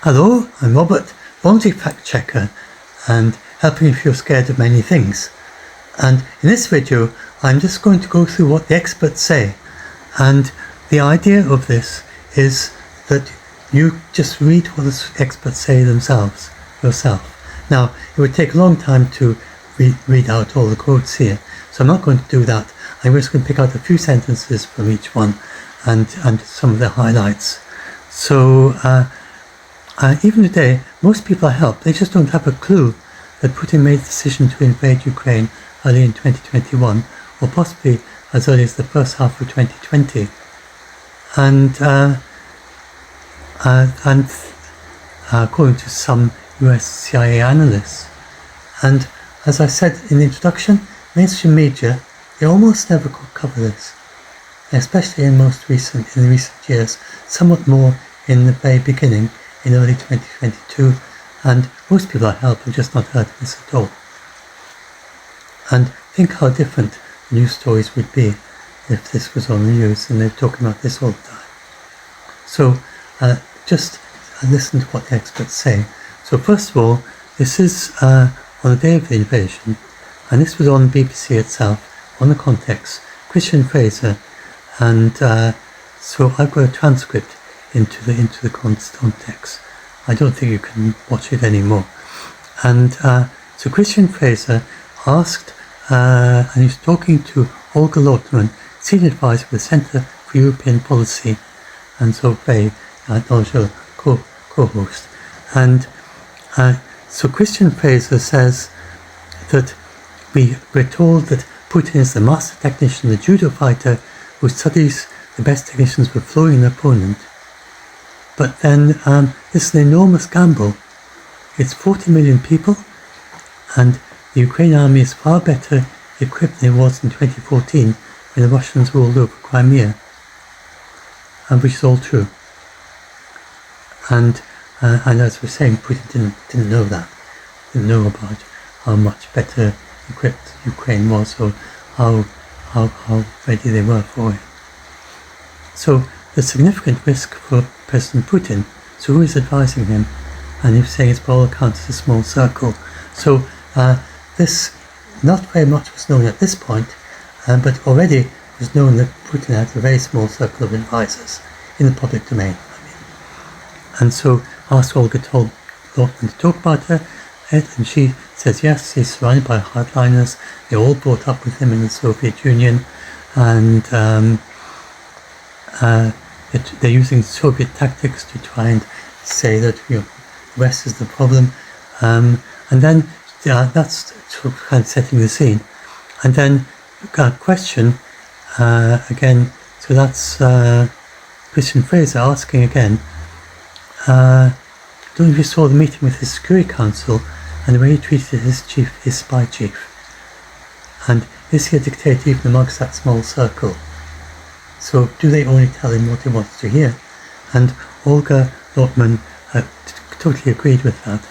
Hello, I'm Robert, volunteer fact checker and helping if you're scared of many things. And in this video, I'm just going to go through what the experts say. And the idea of this is that you just read what the experts say themselves, yourself. Now, it would take a long time to read out all the quotes here, so I'm not going to do that. I'm just going to pick out a few sentences from each one and some of the highlights. So, even today, most people I help, they just don't have a clue that Putin made the decision to invade Ukraine early in 2021, or possibly as early as the first half of 2020. And according to some US CIA analysts. And as I said in the introduction, mainstream media, they almost never cover this, especially in recent years, somewhat more in the very beginning, in early 2022, and most people I help have just not heard of this at all. And think how different the news stories would be if this was on the news and they're talking about this all the time. So just listen to what the experts say. So first of all, this is on the day of the invasion, and this was on BBC itself, on the context, Christian Fraser, and so I've got a transcript into the context. I don't think you can watch it anymore. And so Christian Fraser asked, and he's talking to Olga Lotman, senior advisor for the Centre for European Policy, and so very knowledgeable co-host. And so Christian Fraser says that we're told that Putin is the master technician, the judo fighter who studies the best technicians for flooring an opponent. But then this is an enormous gamble. It's 40 million people, and the Ukrainian army is far better equipped than it was in 2014 when the Russians ruled over Crimea, and which is all true. And as we're saying, Putin didn't know that, didn't know about how much better equipped Ukraine was, or how ready they were for it. So there's significant risk for President Putin. So who is advising him? And he's saying it's by all accounts a small circle. So this, not very much was known at this point, but already it was known that Putin had a very small circle of advisors in the public domain. And so asked Olga Lotman to talk about it, and she says yes, he's surrounded by hardliners. They all brought up with him in the Soviet Union, and they're using Soviet tactics to try and say that the West is the problem, and then that's kind of setting the scene. And then question again. So that's Christian Fraser asking again. Don't know if you saw the meeting with his Security Council and the way he treated his spy chief. And is he a dictator even amongst that small circle? So do they only tell him what he wants to hear? And Olga Lotman totally agreed with that.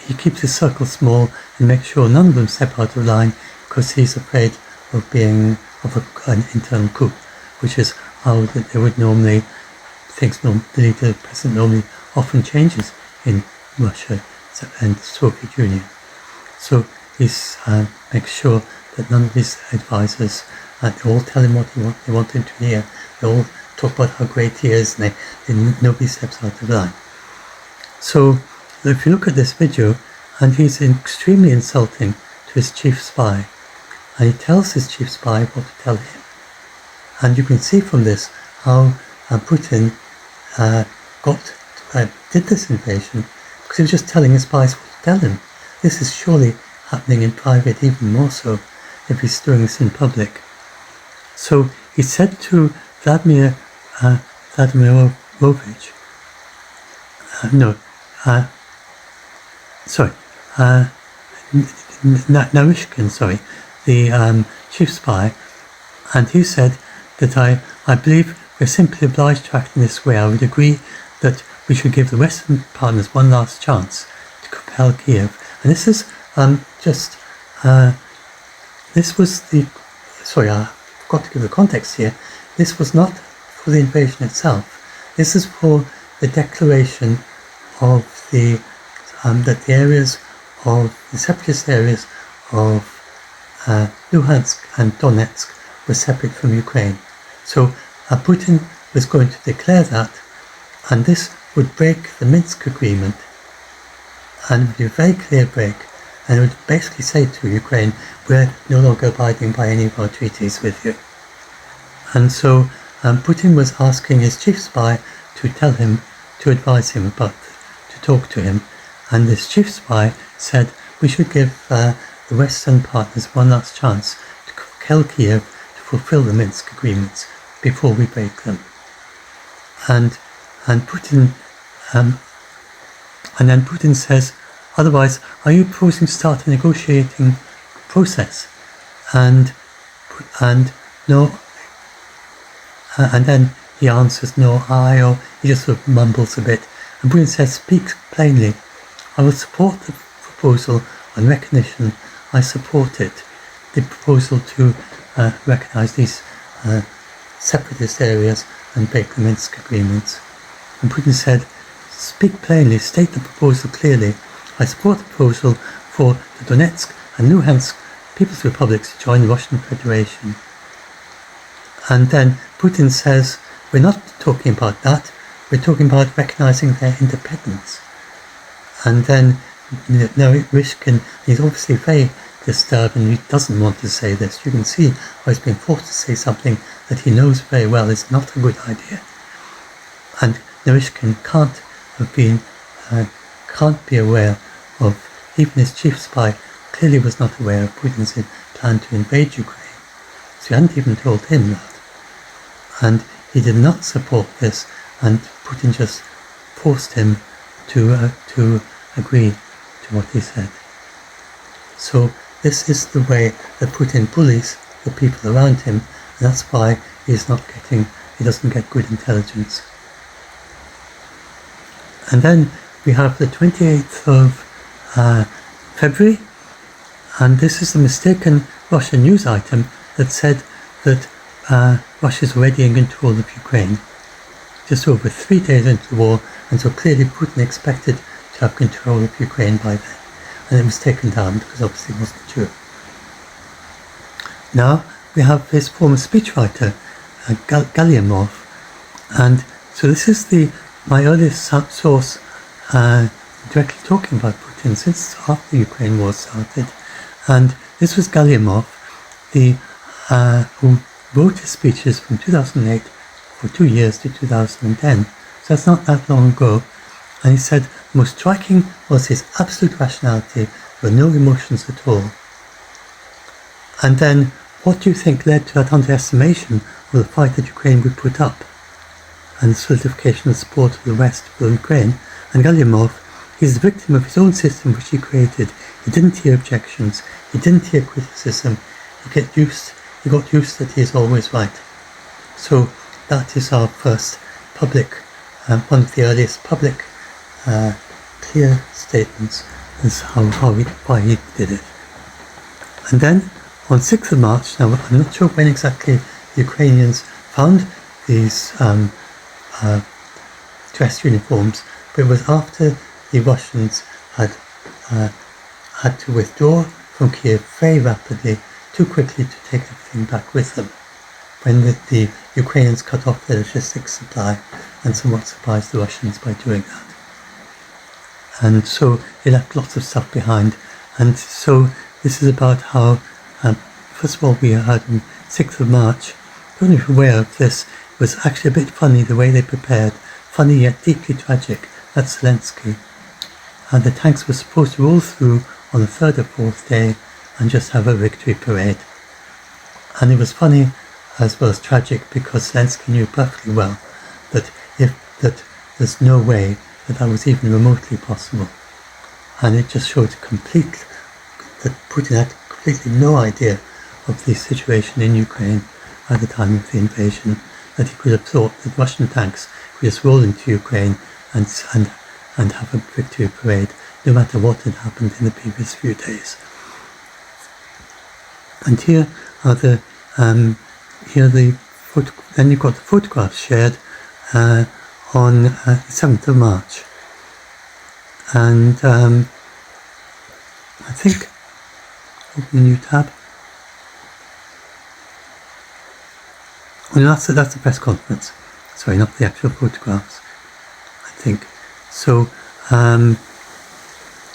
He keeps his circle small and makes sure none of them step out of line because he's afraid of being an internal coup, which is how they would normally, the leader, the president normally often changes in Russia and the Soviet Union. So he makes sure that none of his advisors, they all tell him what they want him to hear. They all talk about how great he is, and nobody steps out of line. So if you look at this video, and he's extremely insulting to his chief spy, and he tells his chief spy what to tell him. And you can see from this how Putin did this invasion because he was just telling his spies what to tell him. This is surely happening in private, even more so if he's doing this in public. So he said to Vladimir Vladimirovich, Narishkin, the chief spy, and he said that I believe we're simply obliged to act in this way. I would agree that we should give the Western partners one last chance to compel Kiev. And this is this was the, I forgot to give the context here. This was not for the invasion itself. This is for the declaration of that the areas of the separatist areas of Luhansk and Donetsk were separate from Ukraine. So Putin was going to declare that, and this would break the Minsk agreement, and it would be a very clear break, and it would basically say to Ukraine, we're no longer abiding by any of our treaties with you. And so Putin was asking his chief spy to tell him, to advise him about, to talk to him, and this chief spy said we should give the Western partners one last chance to tell Kiev to fulfill the Minsk agreements before we break them. And Putin, and then Putin says, otherwise, are you proposing to start a negotiating process? And no, and then he answers, no, or he just sort of mumbles a bit. And Putin says, speak plainly. I will support the proposal on recognition. I support it. The proposal to recognize these separatist areas and break the Minsk agreements. And Putin said, speak plainly, state the proposal clearly. I support the proposal for the Donetsk and Luhansk People's Republics to join the Russian Federation. And then Putin says, we're not talking about that, we're talking about recognizing their independence. And then Narishkin, he's obviously very disturbed and he doesn't want to say this. You can see how he's being forced to say something that he knows very well is not a good idea. And Narishkin can't be aware of, even his chief spy clearly was not aware of Putin's plan to invade Ukraine. So he hadn't even told him that. And he did not support this, and Putin just forced him to agree to what he said. So this is the way that Putin bullies the people around him, and that's why he doesn't get good intelligence. And then we have the 28th of February, and this is the mistaken Russian news item that said that Russia's already in control of Ukraine, just over 3 days into the war, and so clearly Putin expected to have control of Ukraine by then, and it was taken down because obviously it wasn't true. Now we have his former speechwriter, Galyamov, and so this is my earliest source directly talking about Putin since after the Ukraine war started, and this was Galyamov, who wrote his speeches from 2008 for 2 years to 2010, so that's not that long ago, and he said the most striking was his absolute rationality. There were no emotions at all. And then what do you think led to that underestimation of the fight that Ukraine would put up and the solidification of support of the West for Ukraine? And Galyamov, he's the victim of his own system which he created. He didn't hear objections, he didn't hear criticism, he got used that he is always right. So that is our first public, one of the earliest public clear statements as why he did it. And then on 6th of March, now I'm not sure when exactly the Ukrainians found these dress uniforms, but it was after the Russians had to withdraw from Kiev very rapidly, too quickly to take everything back with them, when the Ukrainians cut off their logistics supply and somewhat surprised the Russians by doing that. And so they left lots of stuff behind. And so this is about how, first of all, we heard on 6th of March, I don't know if you're aware of this, it was actually a bit funny the way they prepared, funny yet deeply tragic, that's Zelensky. And the tanks were supposed to roll through on the 3rd or 4th day and just have a victory parade. And it was funny as well as tragic because Zelensky knew perfectly well that there's no way that was even remotely possible. And it just showed that Putin had completely no idea of the situation in Ukraine at the time of the invasion, that he could have thought that Russian tanks could just roll into Ukraine and have a victory parade, no matter what had happened in the previous few days. And here are then you've got the photographs shared on the 7th of March. And I think, open a new tab. Oh, no, that's the press conference. Sorry, not the actual photographs, I think. So,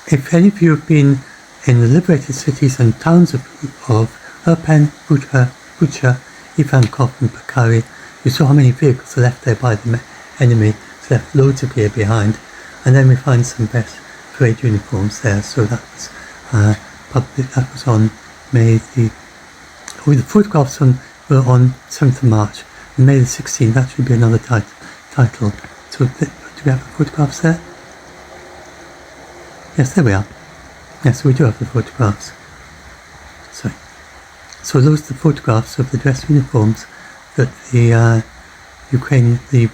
if any of you have been in the liberated cities and towns of Irpin, Bucha, Ivankov and Bakari, you saw how many vehicles are left there by the enemy. So left loads of gear behind. And then we find some best parade uniforms there. So that was on May the photographs were on 7th of March. And May the 16th, that should be another title. So do we have the photographs there? Yes, there we are. Yes, we do have the photographs. Sorry. So those are the photographs of the dress uniforms that the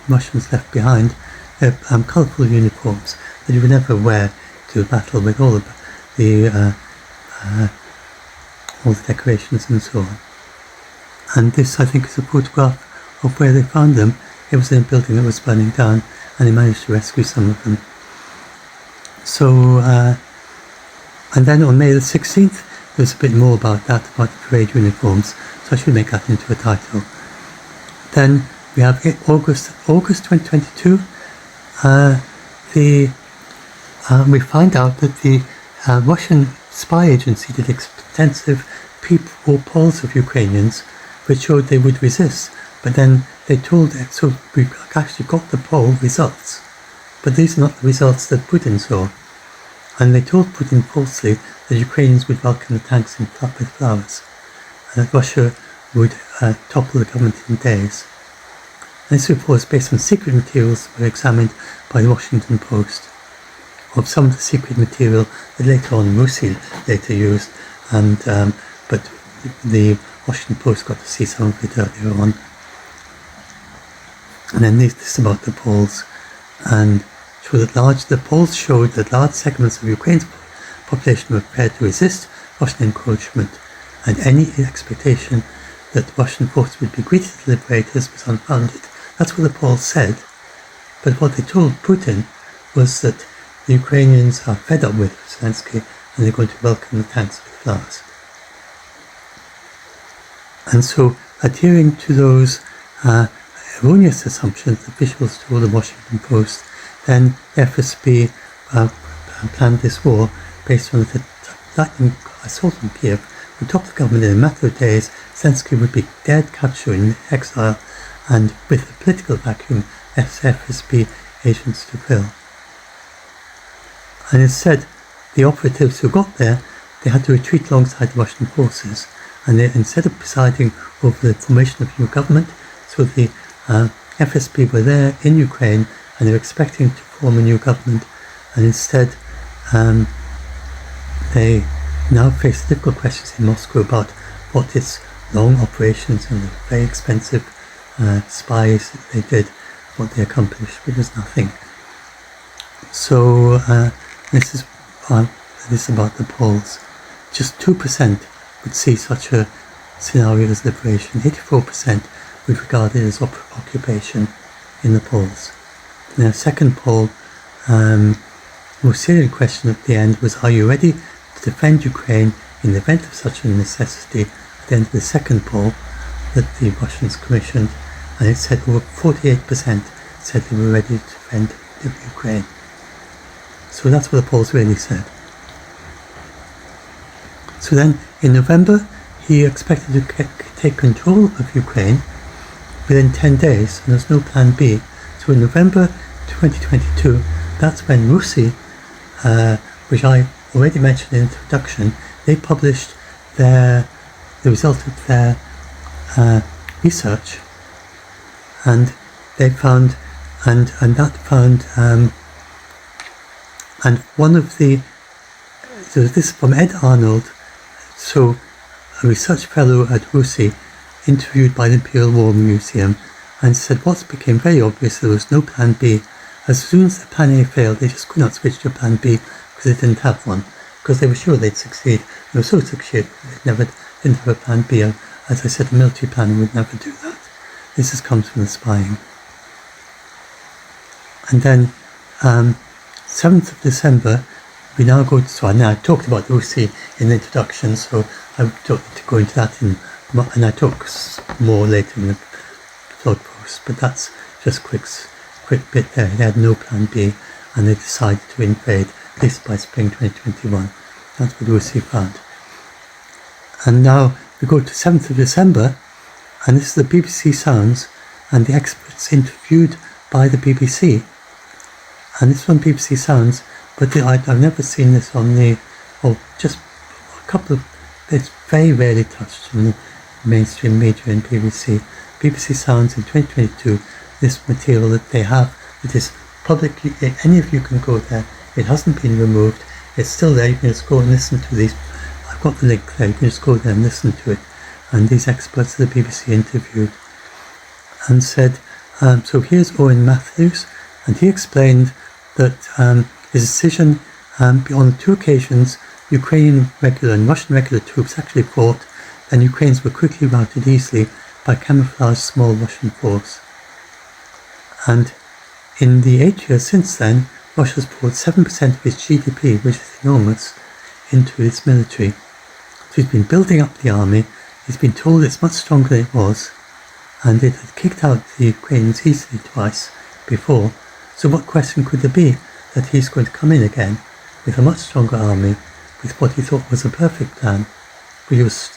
Russians left behind. They're colourful uniforms that you would never wear to a battle with all the decorations and so on. And this, I think, is a photograph of where they found them. It was in a building that was burning down, and they managed to rescue some of them. So, and then on May the 16th, there's a bit more about that, about the parade uniforms, so I should make that into a title. Then we have August 2022, we find out that the Russian spy agency did extensive polls of Ukrainians, which showed they would resist, but then they told it, so we actually got the poll results, but these are not the results that Putin saw. And they told Putin falsely that Ukrainians would welcome the tanks with flowers, and that Russia would topple the government in days. And this report is based on secret materials that were examined by the Washington Post, of some of the secret material that later on Russia later used, and but the Washington Post got to see some of it earlier on. And then this is about the polls, and the polls showed that large segments of Ukraine's population were prepared to resist Russian encroachment, and any expectation that Russian forces would be greeted as liberators was unfounded. That's what the polls said. But what they told Putin was that the Ukrainians are fed up with Zelensky and they're going to welcome the tanks with flowers. And so, adhering to those erroneous assumptions, the officials told the Washington Post, then FSB planned this war based on the lightning assault on Kiev would top the government in a matter of days. Zelensky would be dead, captured in exile, and with a political vacuum, FSB agents to fill. And instead, the operatives who got there, they had to retreat alongside the Russian forces, and they, instead of presiding over the formation of a new government, so the FSB were there in Ukraine, and they were expecting to form a new government, and instead they now face difficult questions in Moscow about what its long operations and the very expensive spies that they did, what they accomplished, but there's nothing. So this is about the polls. Just 2% would see such a scenario as liberation. 84% would regard it as occupation in the polls. Now, second poll, more serious question at the end was, are you ready to defend Ukraine in the event of such a necessity? At the end of the second poll that the Russians commissioned, and it said over 48% said they were ready to defend Ukraine. So that's what the polls really said. So then, in November, he expected to take control of Ukraine within 10 days, and there's no plan B. So in November 2022, that's when Russia, which I already mentioned in the introduction, they published the result of their research, and they found, and one of the, so this is from Ed Arnold, so a research fellow at RUSI, interviewed by the Imperial War Museum, and said what became very obvious, there was no plan B. As soon as the plan A failed, they just could not switch to plan B because they didn't have one, because they were sure they'd succeed. They were so secure they didn't have a plan B. As I said, the military planning would never do that. This comes from the spying. And then 7th of December, we now go to, so I talked about Rusi in the introduction, so I don't need to go into that and I talk more later in the blog post, but that's just quick bit there. They had no plan B and they decided to invade, at least by spring 2021. That's what Rusi found. And now we go to 7th of December, and this is the BBC Sounds and the experts interviewed by the BBC. And this one BBC Sounds, but I've never seen this on just a couple of, it's very rarely touched in the mainstream media and BBC. BBC Sounds in 2022, this material that they have, it is publicly, any of you can go there, it hasn't been removed, it's still there, you can just go and listen to these, I've got the link there, you can just go there and listen to it. And these experts that the BBC interviewed and said, so here's Owen Matthews, and he explained that his decision, on 2 occasions, Ukrainian regular and Russian regular troops actually fought, and Ukrainians were quickly routed easily by camouflaged small Russian force. And in the 8 years since then, Russia's poured 7% of its GDP, which is enormous, into its military. So he's been building up the army, he's been told it's much stronger than it was, and it had kicked out the Ukrainians easily twice before. So what question could there be that he's going to come in again with a much stronger army, with what he thought was a perfect plan? But he was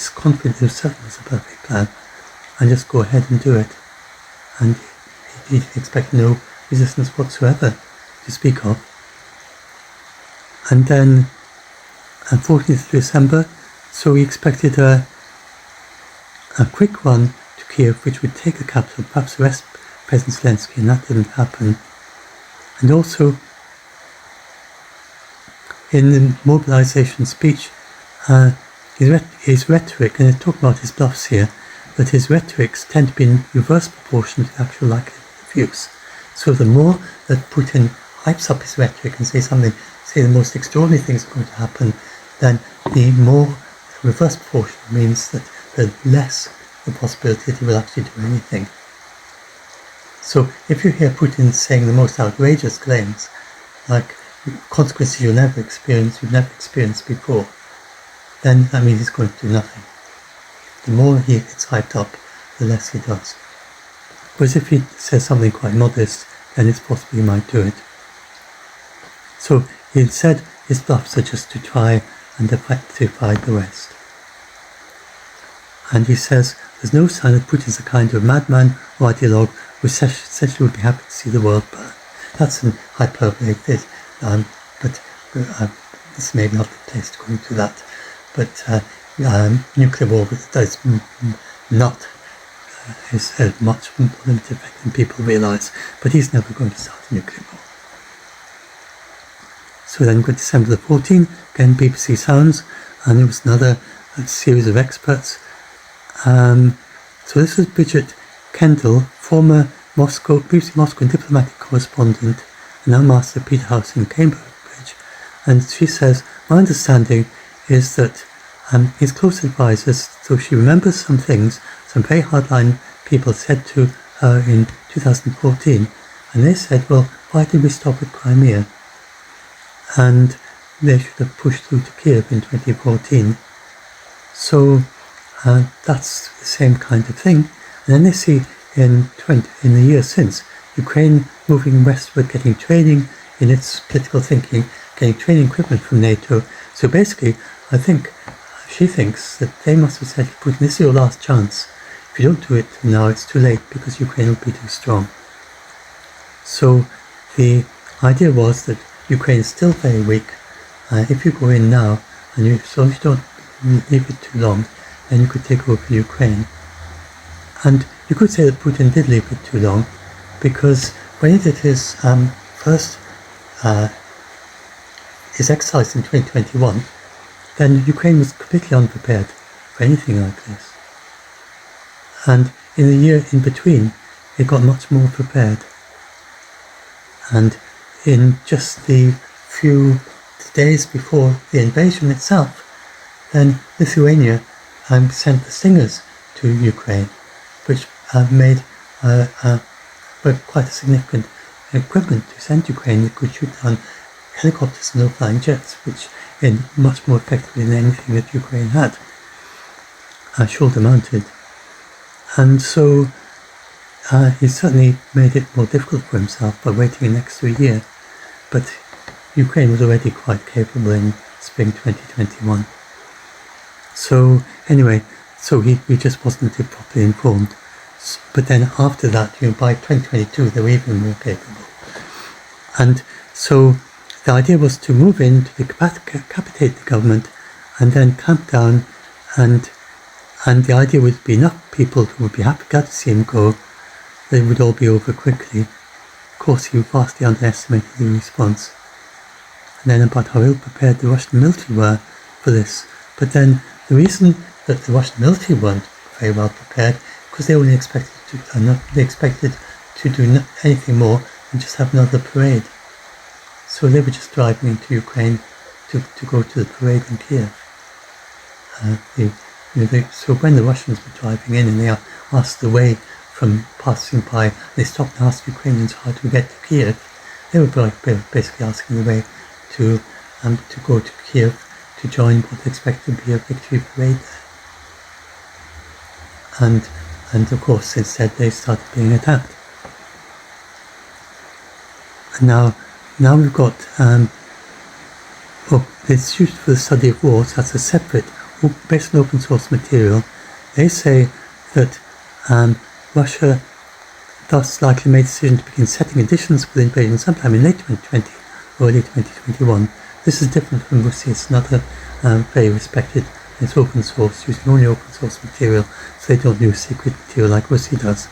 confident it was certain was a perfect plan, and just go ahead and do it. And he expected no resistance whatsoever to speak of. And then on 14th of December, so he expected a quick run to Kiev, which would take the capital, perhaps arrest President Zelensky, and that didn't happen. And also, in the mobilization speech, his rhetoric, and I talk about his bluffs here, but his rhetorics tend to be in reverse proportion to the actual likelihood of use. So the more that Putin hypes up his rhetoric and say the most extraordinary things are going to happen, then the more reverse proportion means that the less the possibility that he will actually do anything. So if you hear Putin saying the most outrageous claims, like consequences you've never experienced before, then that means he's going to do nothing. The more he gets hyped up, the less he does. Whereas if he says something quite modest, then it's possible he might do it. So he said his bluffs are just to try and defy the West. And he says there's no sign that Putin's a kind of madman or ideologue who essentially would be happy to see the world burn. That's an hyperbole, but this may be not the place to go into that. But nuclear war does not has much more limited effect than people realise. But he's never going to start a nuclear war. So then we got December the 14th, again BBC Sounds, and there was another series of experts. So this was Bridget Kendall, former BBC Moscow diplomatic correspondent, and now Master Peterhouse in Cambridge. And she says, my understanding is that his close advisors, so she remembers some things, some very hardline people said to her in 2014, and they said, well, why did we stop at Crimea? And they should have pushed through to Kiev in 2014. So that's the same kind of thing. And then they see in the years since, Ukraine moving westward, getting training in its political thinking, getting training equipment from NATO. So basically, I think she thinks that they must have said to Putin, this is your last chance. If you don't do it now, it's too late because Ukraine will be too strong. So the idea was that Ukraine is still very weak. If you go in now, and if you don't leave it too long, then you could take over Ukraine. And you could say that Putin did leave it too long, because when he did his his exercise in 2021, then Ukraine was completely unprepared for anything like this. And in the year in between, it got much more prepared. And in just the few days before the invasion itself, then Lithuania sent the Stingers to Ukraine, which were quite a significant equipment to send to Ukraine that could shoot down helicopters and low-flying jets, which in much more effectively than anything that Ukraine had, shoulder-mounted. And so he certainly made it more difficult for himself by waiting an extra year. But Ukraine was already quite capable in spring 2021. So anyway, so he just wasn't properly informed. But then after that, by 2022, they were even more capable. And so the idea was to move in, to decapitate the government, and then clamp down, and the idea would be enough people who would be happy, glad to see him go, that it would all be over quickly. Of course, he vastly underestimated the response. And then about how ill-prepared the Russian military were for this. But then the reason that the Russian military weren't very well prepared, because they only expected to do anything more than just have another parade. So they were just driving into Ukraine to go to the parade in Kiev. So when the Russians were driving in and they asked the way from passing by, they stopped and asked Ukrainians how to get to Kiev. They were basically asking the way to go to Kiev to join what they expected to be a victory parade there. And of course, instead they started being attacked. And now we've got the Institute for the Study of Wars. That's a separate, based on open source material. They say that Russia thus likely made a decision to begin setting conditions for the invasion sometime in late 2020 or early 2021. This is different from Russia. It's another very respected. It's open source, using only open source material, so they don't use secret material like Russia does.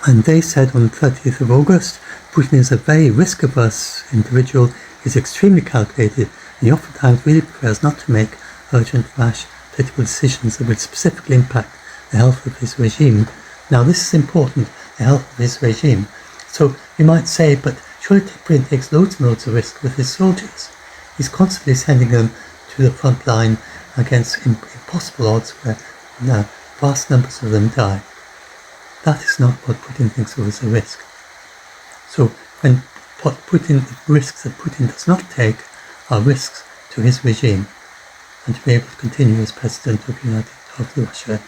And they said on the 30th of August, Putin is a very risk-averse individual, is extremely calculated, and he oftentimes really prefers not to make urgent, rash political decisions that would specifically impact the health of his regime. Now this is important, the health of his regime. So you might say, but surely Putin takes loads and loads of risk with his soldiers. He's constantly sending them to the front line against impossible odds where vast numbers of them die. That is not what Putin thinks of as a risk. So the risks that Putin does not take are risks to his regime and to be able to continue as president of Russia,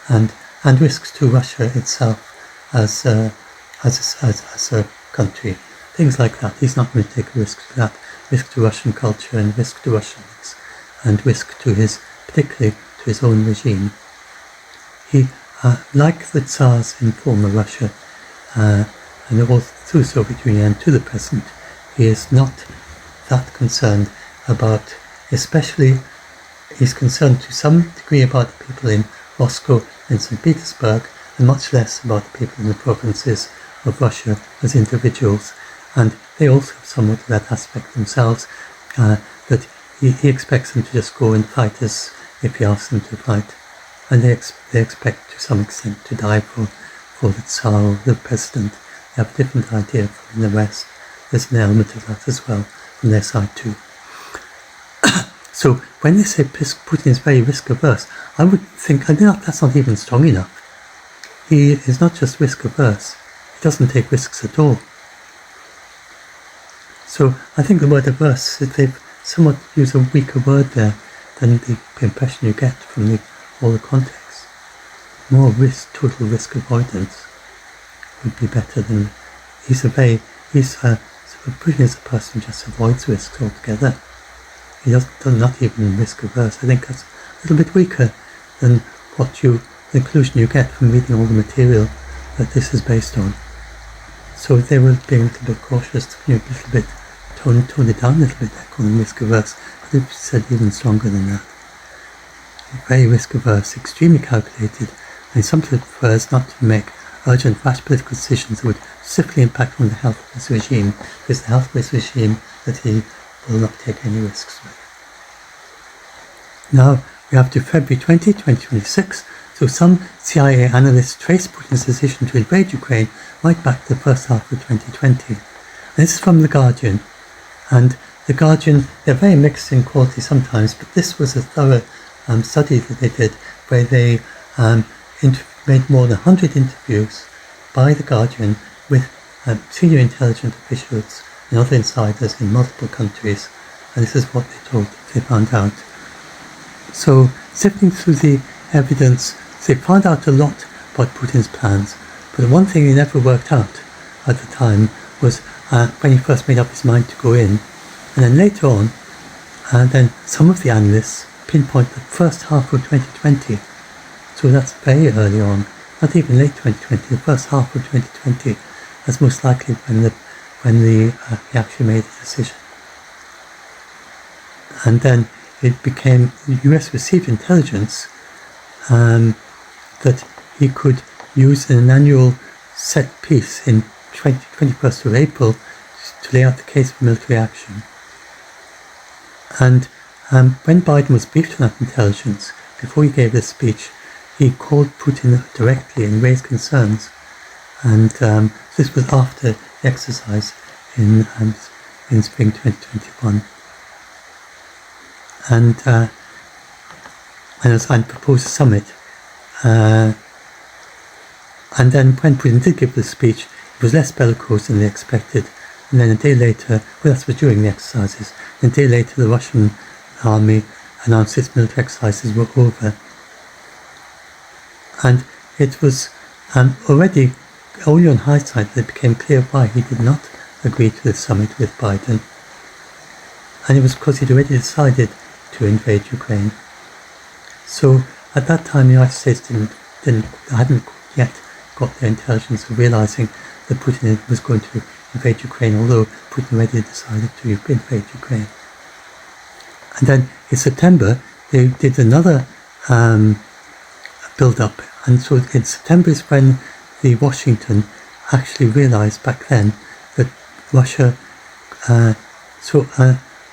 and risks to Russia itself as a country. Things like that. He's not going to take a risk to that. Risk to Russian culture and risk to Russians, and risk to particularly to his own regime. He, like the Tsars in former Russia, and all through Soviet Union and to the present, he is not that concerned about, especially he's concerned to some degree about the people in Moscow and St. Petersburg, and much less about the people in the provinces of Russia as individuals. And they also have somewhat of that aspect themselves, that he expects them to just go and fight as if he asks them to fight. And they expect to some extent to die for the Tsar or the president. They have a different idea from the West. There's an element of that as well from their side too. So when they say Putin is very risk averse, I would think, that's not even strong enough. He is not just risk averse, he doesn't take risks at all. So I think the word averse, they've somewhat used a weaker word there than the impression you get from all the context. More total risk avoidance would be better than, Putin is a person who just avoids risks altogether. He does not even risk averse. I think that's a little bit weaker than the conclusion you get from reading all the material that this is based on. So they were being a little bit cautious, a little bit, tone it down a little bit, calling them risk averse. I think said even stronger than that. Very risk averse, extremely calculated, and sometimes prefers not to make urgent, rash political decisions that would specifically impact on the health of his regime. It's the health of his regime that he will not take any risks with. Now we have to February 20, 2026. So some CIA analysts trace Putin's decision to invade Ukraine right back to the first half of 2020. And this is from The Guardian. And The Guardian, they're very mixed in quality sometimes, but this was a thorough study that they did where they made more than 100 interviews by The Guardian with senior intelligence officials and other insiders in multiple countries, and this is what they found out. So, sifting through the evidence, they found out a lot about Putin's plans, but the one thing he never worked out at the time was when he first made up his mind to go in. And then later on, then some of the analysts pinpoint the first half of 2020. So that's very early on, not even late 2020, the first half of 2020. That's most likely when he actually made the decision. And then it became, the US received intelligence that he could use in an annual set piece in 21st of April to lay out the case for military action. And when Biden was briefed on that intelligence, before he gave this speech, he called Putin directly and raised concerns. And this was after the exercise in spring 2021. And I proposed a summit. And then when Putin did give the speech, it was less bellicose than they expected. And then a day later, well, that was during the exercises, and a day later the Russian army announced its military exercises were over. And it was already, only on hindsight, that it became clear why he did not agree to the summit with Biden. And it was because he'd already decided to invade Ukraine. So at that time, the United States hadn't yet got the intelligence of realizing that Putin was going to invade Ukraine, although Putin already decided to invade Ukraine. And then in September, they did another build-up. And so in September is when the Washington actually realized back then that Russia,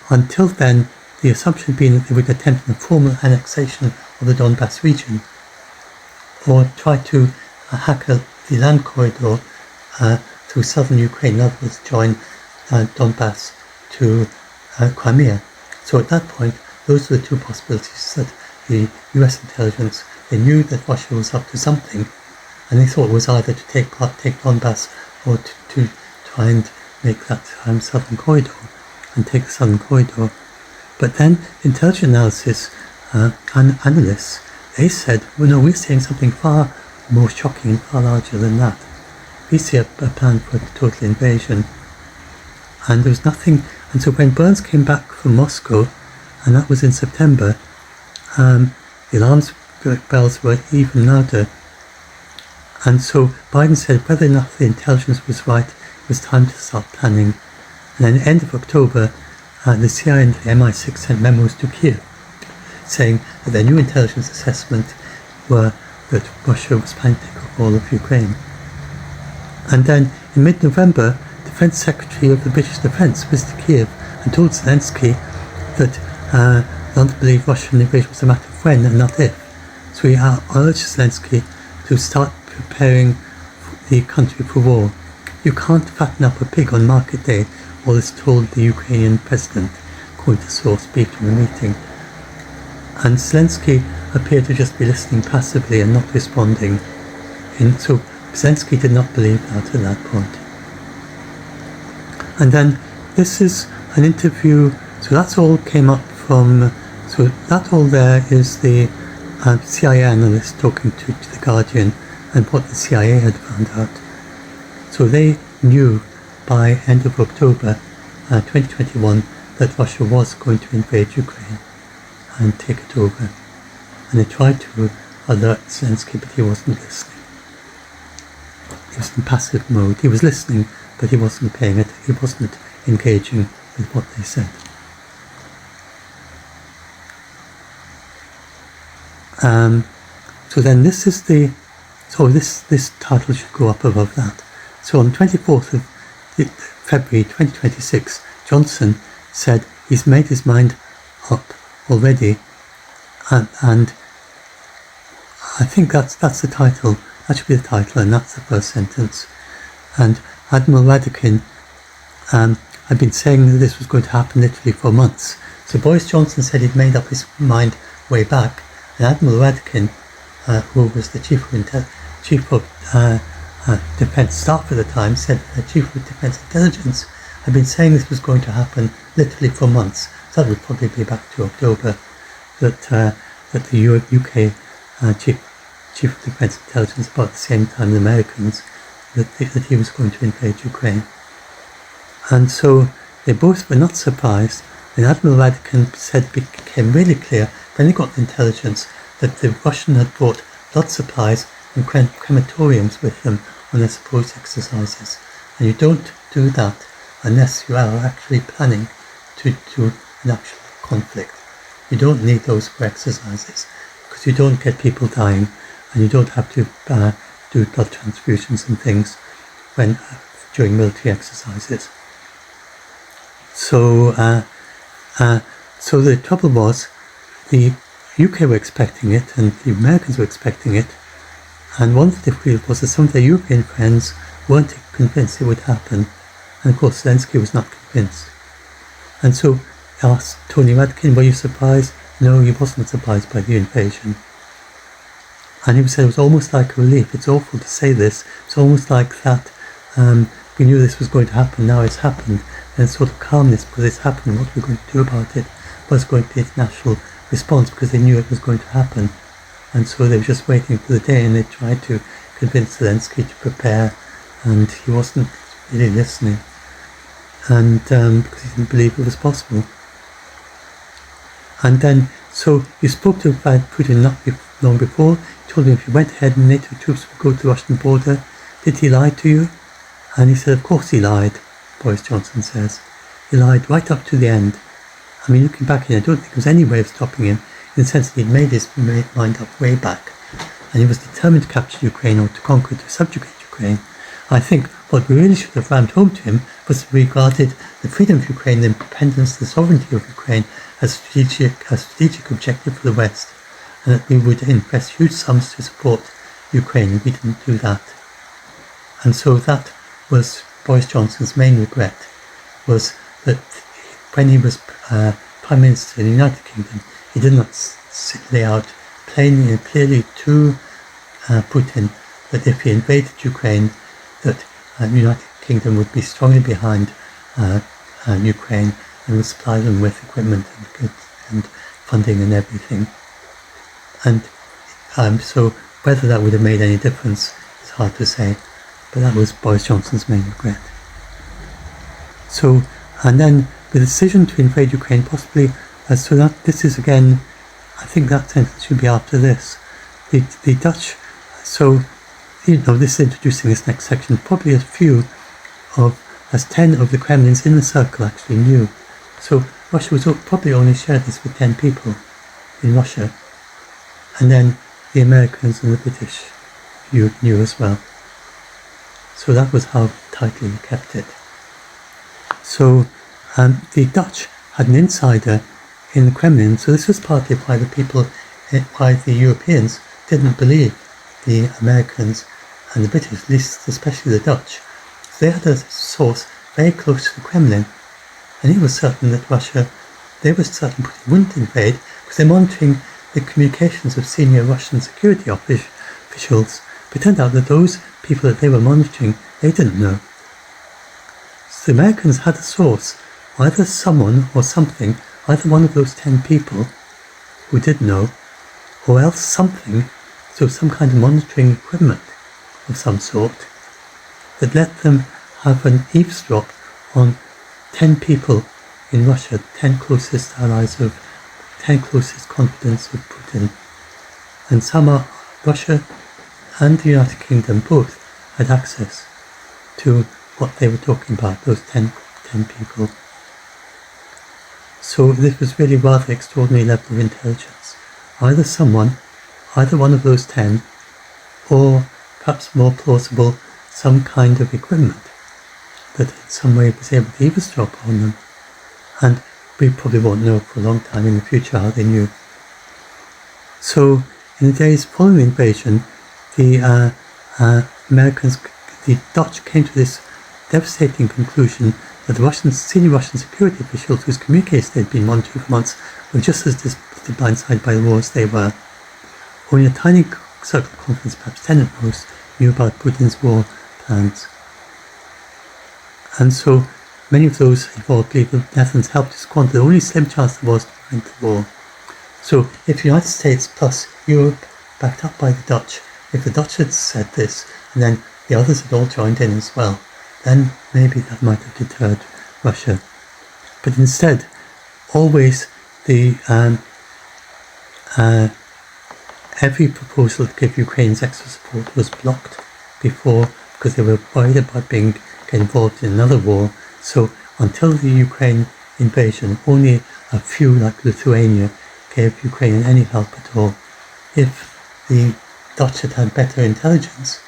until then, the assumption had been that they would attempt a formal annexation of the Donbass region, or try to hack the land corridor through southern Ukraine, in other words, join Donbass to Crimea. So at that point, those were the two possibilities that the US intelligence, they knew that Russia was up to something, and they thought it was either to take Donbass or to try and make that southern corridor and take the southern corridor. But then intelligence analysis analysts, they said, well, no, we're seeing something far more shocking and far larger than that. We see a plan for a total invasion. And there was nothing, and so when Burns came back from Moscow, and that was in September, the alarm bells were even louder. And so Biden said whether or not the intelligence was right, it was time to start planning. And then at the end of October, the CIA and the MI6 sent memos to Kiev, saying that their new intelligence assessment were that Russia was planning to take over all of Ukraine. And then in mid-November, Defense Secretary of the British Defense visited Kiev and told Zelensky that they don't believe Russian invasion was a matter of when and not if. So he urged Zelensky to start preparing the country for war. You can't fatten up a pig on market day, all this told the Ukrainian president, according to a source briefed in the meeting. And Zelensky appeared to just be listening passively and not responding. And so Zelensky did not believe that at that point. And then this is an interview, so that's all came up from, so that all there is the CIA analyst talking to The Guardian and what the CIA had found out. So they knew by end of October 2021 that Russia was going to invade Ukraine and take it over. And they tried to alert Zelensky, but he wasn't listening. He was in passive mode. He was listening, but he wasn't paying it. He wasn't engaging with what they said. So then this is the, so this title should go up above that. So on 24th of February 2026, Johnson said he's made his mind up already, and I think that's the title. That should be the title, and that's the first sentence. And Admiral Radakin had been saying that this was going to happen literally for months. So Boris Johnson said he'd made up his mind way back, and Admiral Radakin, who was the chief of defense staff at the time said that the chief of defense intelligence had been saying this was going to happen literally for months. So that would probably be back to October, that the UK chief of defense intelligence, about the same time the Americans, that he was going to invade Ukraine. And so they both were not surprised. And Admiral Radican said, became really clear when they got the intelligence that the Russian had brought blood supplies and crematoriums with them on their supposed exercises. And you don't do that unless you are actually planning to do an actual conflict. You don't need those for exercises because you don't get people dying, and you don't have to do blood transfusions and things when during military exercises. So the trouble was, the UK were expecting it and the Americans were expecting it, and one of the difficulties was that some of their European friends weren't convinced it would happen, and of course Zelensky was not convinced. And so I asked Tony Radakin, were you surprised? No, he wasn't surprised by the invasion. And he said it was almost like a relief. It's awful to say this. It's almost like that we knew this was going to happen, now it's happened. And sort of calmness because it's happened. What are we going to do about it? Was going to be an international response because they knew it was going to happen. And so they were just waiting for the day, and they tried to convince Zelensky to prepare, and he wasn't really listening. And because he didn't believe it was possible. And then, so he spoke to Putin not long before. He told him if you went ahead and NATO troops would go to the Russian border, did he lie to you? And he said, of course he lied, Boris Johnson says. He lied right up to the end. I mean, looking back, I don't think there was any way of stopping him, in the sense that he'd made his mind up way back. And he was determined to capture Ukraine, or to conquer, to subjugate Ukraine. I think what we really should have rammed home to him was that we regarded the freedom of Ukraine, the independence, the sovereignty of Ukraine as a strategic objective for the West, and that we would invest huge sums to support Ukraine, and we didn't do that. And so that was Boris Johnson's main regret, was that when he was Prime Minister in the United Kingdom, he did not lay out plainly and clearly to Putin that if he invaded Ukraine, that the United Kingdom would be strongly behind Ukraine and would supply them with equipment and funding and everything. And so whether that would have made any difference is hard to say, but that was Boris Johnson's main regret. So, and then the decision to invade Ukraine possibly, so that this is again, I think that sentence should be after this. The Dutch, so, this is introducing this next section, probably as 10 of the Kremlins in the circle actually knew. So Russia was probably only shared this with 10 people in Russia, and then the Americans and the British knew as well. So that was how tightly we kept it. So the Dutch had an insider in the Kremlin, so this was partly why the Europeans didn't believe the Americans and the British, at least especially the Dutch. So they had a source very close to the Kremlin, and he was certain that they were certain Putin wouldn't invade because they're monitoring the communications of senior Russian security officials. But it turned out that those people that they were monitoring, they didn't know. So the Americans had a source, either someone or something, either one of those 10 people who did know, or else something, so some kind of monitoring equipment of some sort, that let them have an eavesdrop on 10 people in Russia, 10 closest allies 10 closest confidants of Putin. And somehow Russia and the United Kingdom both had access to what they were talking about, those 10 people. So this was really rather extraordinary level of intelligence. Either one of those 10, or perhaps more plausible, some kind of equipment that in some way was able to eavesdrop on them. And we probably won't know for a long time in the future how they knew. So in the days following the invasion, the Dutch came to this devastating conclusion that the senior Russian security officials whose communications they'd been monitoring for months were just as blindsided by the war as they were. Only a tiny circle of confidence, perhaps 10 at most, knew about Putin's war plans. And so many of those involved believe that the Netherlands helped to squander the only slim chance there was to prevent the war. So if the United States plus Europe, backed up by the Dutch, if the Dutch had said this, and then the others had all joined in as well, then maybe that might have deterred Russia. But instead, always the every proposal to give Ukrainians extra support was blocked before, because they were worried about get involved in another war. So until the Ukraine invasion, only a few, like Lithuania, gave Ukraine any help at all. If the Dutch had had better intelligence,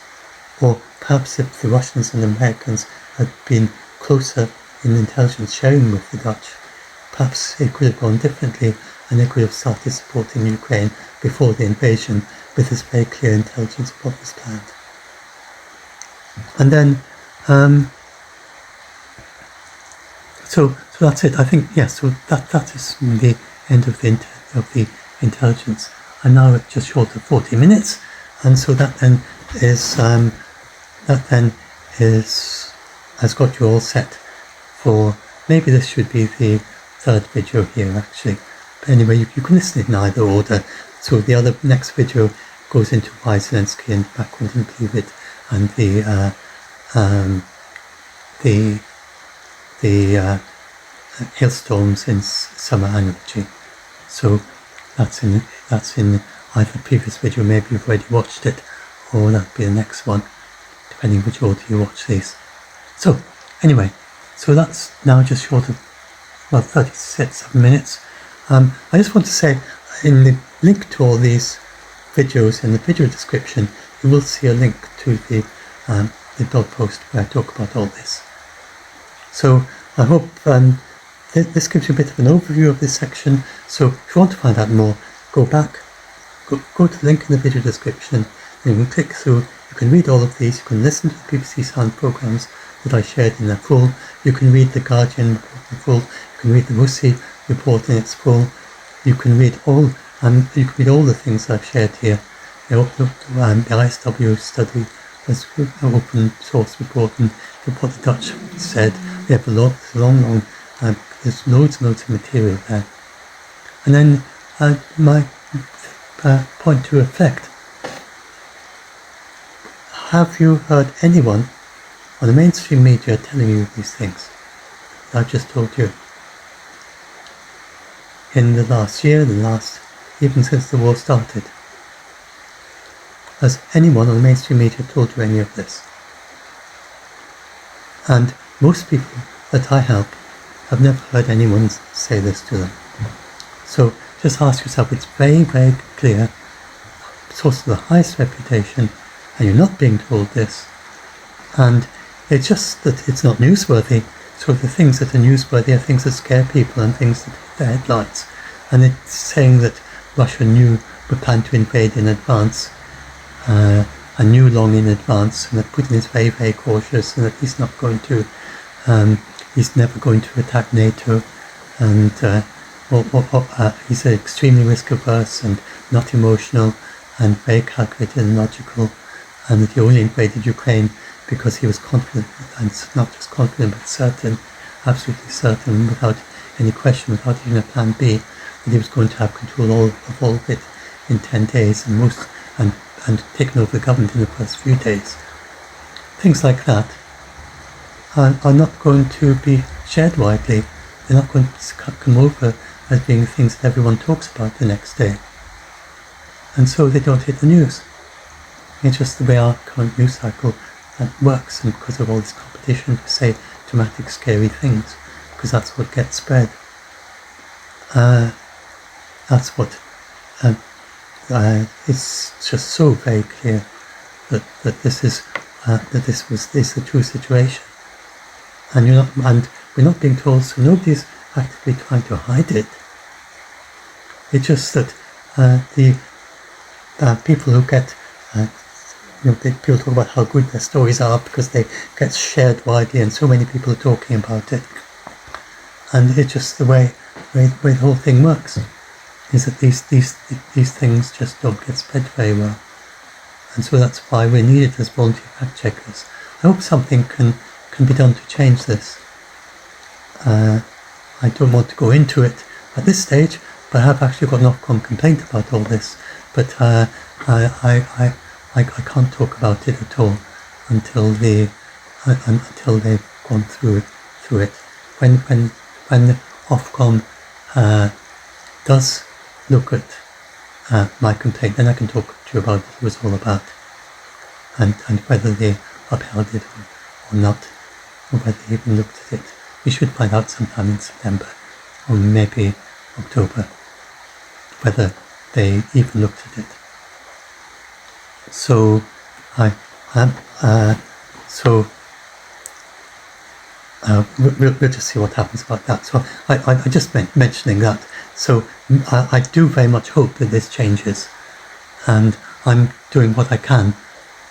or perhaps if the Russians and Americans had been closer in intelligence sharing with the Dutch, perhaps it could have gone differently, and they could have started supporting Ukraine before the invasion with this very clear intelligence of what was planned. And then, so that's it. I think, yes. So that is the end of the intelligence. I'm now at just short of 40 minutes, and so that then has got you all set for. Maybe this should be the third video here, actually. But anyway, you can listen in either order. So the next video goes into why Zelensky and Macron didn't believe it, and the hailstorms in summer analogy. So that's in either previous video. Maybe you've already watched it, or that'll be the next one, depending which order you watch these. So anyway, so that's now just short of 37 minutes. I just want to say, in the link to all these videos in the video description, you will see a link to the blog post where I talk about all this. So I hope this gives you a bit of an overview of this section. So if you want to find out more, go back, go to the link in the video description, and you can click through. You can read all of these. You can listen to the BBC Sound programs that I shared in their full. You can read the Guardian report in full. You can read the Russi report in its full. You can read all the things I've shared here. The ISW study was an open source report, and what the Dutch said. We have there's loads and loads of material there. And then my point to reflect. Have you heard anyone on the mainstream media telling you these things that I've just told you? In the last year, even since the war started, has anyone on the mainstream media told you any of this? And most people that I help have never heard anyone say this to them. So just ask yourself, it's very, very clear, source of the highest reputation, and you're not being told this. And it's just that it's not newsworthy. So the things that are newsworthy are things that scare people and things that hit the headlines. And it's saying that Russia we plan to invade in advance, and knew long in advance, and that Putin is very, very cautious, and that he's not going to, he's never going to attack NATO, and he's extremely risk averse and not emotional, and very calculated and logical, and that he only invaded Ukraine because he was confident, and not just confident but certain, absolutely certain, without any question, without even a plan B, that he was going to have control of all of it in 10 days and taken over the government in the first few days. Things like that are not going to be shared widely. They're not going to come over as being things that everyone talks about the next day. And so they don't hit the news. It's just the way our current news cycle works, and because of all this competition to say dramatic, scary things, because that's what gets spread. That's what it's just so very clear that this is the true situation, and we're not being told, so nobody's actively trying to hide it. It's just that the people who get people talk about how good their stories are because they get shared widely and so many people are talking about it, and it's just the way the whole thing works, is that these things just don't get spread very well, and so that's why we're needed as volunteer fact checkers. I hope something can be done to change this. I don't want to go into it at this stage, but I have actually got an Ofcom complaint about all this. But I can't talk about it at all until they've gone through it. When Ofcom does look at my complaint, then I can talk to you about what it was all about, and whether they upheld it or not, or whether they even looked at it. We should find out sometime in September, or maybe October, whether they even looked at it. So we'll just see what happens about that. So I just mentioning that. So I do very much hope that this changes, and I'm doing what I can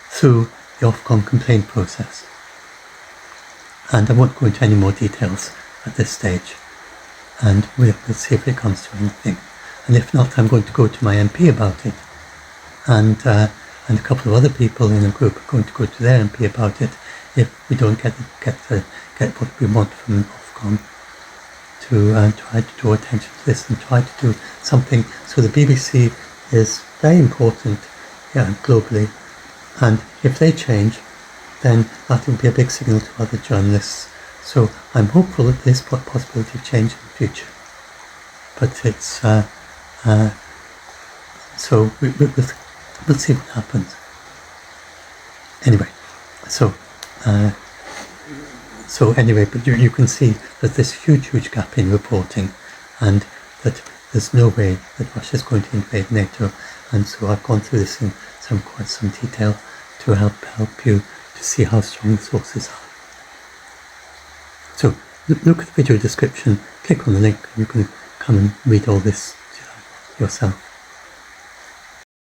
through the Ofcom complaint process. And I won't go into any more details at this stage, and we'll see if it comes to anything. And if not, I'm going to go to my MP about it, and a couple of other people in the group are going to go to their MP about it if we don't get what we want from Ofcom, to try to draw attention to this and try to do something. So the BBC is very important, globally, and if they change, then that will be a big signal to other journalists. So I'm hopeful that there's a possibility of change in the future. But it's so we'll see what happens. Anyway, but you can see that there's a huge gap in reporting, and that there's no way that Russia is going to invade NATO. And so I've gone through this in quite some detail to help you to see how strong the sources are. So look at the video description, click on the link, and you can come and read all this yourself.